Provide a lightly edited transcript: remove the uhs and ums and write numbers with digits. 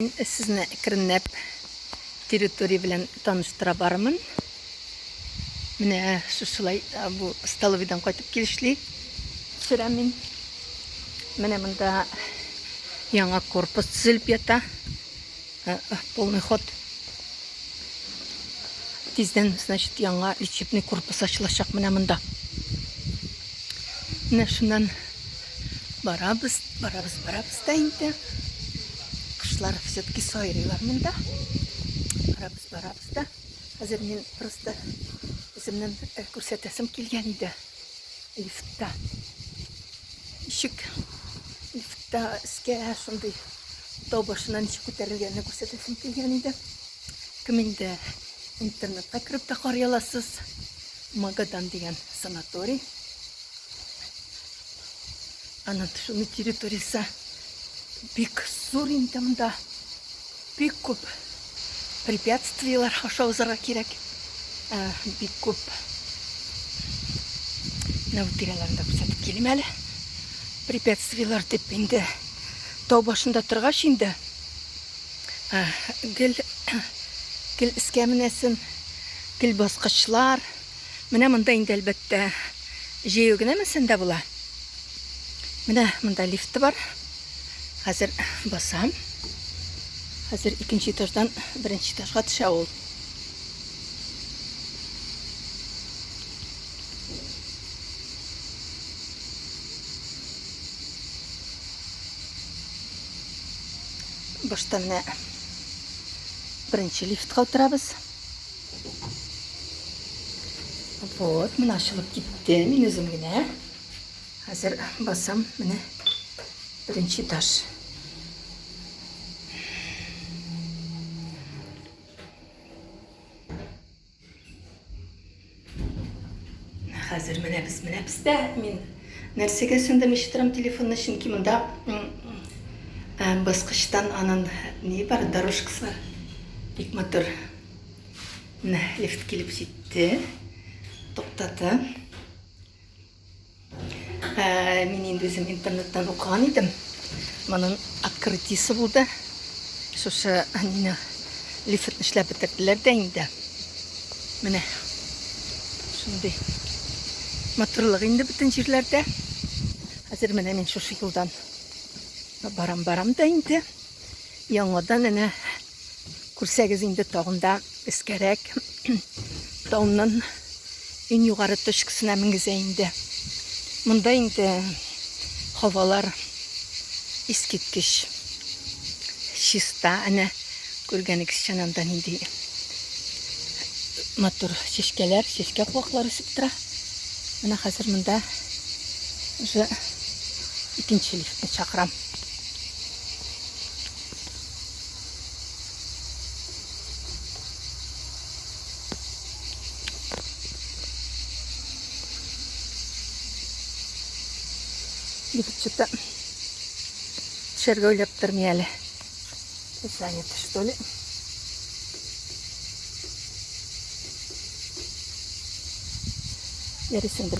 Sizne kirnep territori bilen tanıştıra barımın. Mine şuşulay bu Stalovi'den qaytıp kelişli. Süremin. Mine mında яңа корпус түзеліп ята. Полный ход. Тизден, значит, яңа лечебный корпус açılacak mine mında. Mine şundan barabız da indi. Kışlar все-таки soyuyorlar mında. Barabız da. Hazır men просто özümden көрсәтәсем келген иде. Лифтта. Ишек лифтта іске шундай тау башынан ишек көтерілгенне көрсәтәсем келген иде. Кім инде интернетқа кіріп та қарай аласыз. Магадан деген санаторий. Анан шуның территориясы бик зур инде мында. Бик көп препятствиялар аша узарга керек. Бик көп навутираларында көрсәтеп келем әле. Препятствиялар деп инде тау башында торгач инде гел иске менәсен, гел баскычлар. Менә монда инде әлбәттә җәяү генә мәсәндә була. Менә монда лифты бар. Хәзер басам. Хәзер икенче этаждан беренче этажга төшә ул. Башта менә беренче лифтка утырабыз. Вот, менә ачылып китте, мин үзем генә. Хәзер басам, менә беренче этаж. Хәзер менә бездә мин нәрсәгә сөндем ишетәм телефонны, чөнки монда баскычтан анан не бар, дорожкасы бар. Бик матур. Менә лифт килеп җитте. Туктады. Мин инде үзем интернеттан укыган идем. Моның открытиесе булды. Шушы аны лифтны эшләп бетерделәр дә инде. Менә шундый матурлык инде бүтән җирләрдә. Хәзер менә мин шушы юлдан барам да инде. Яңадан әнә күрсәгез инде тагында эскәрәк. Тауның иң югары точкасына менгезә инде. Монда инде һавалар искиткеч. Чиста, әнә күргәнегезчә андан инде матур чәчкәләр, чәчкә куаклары үсеп тора. Менә хәзер монда уже икенче лифтны чакырам. Лифт что-то төшәргә уйлап тормый әле. Занято, что ли? Ярысындыр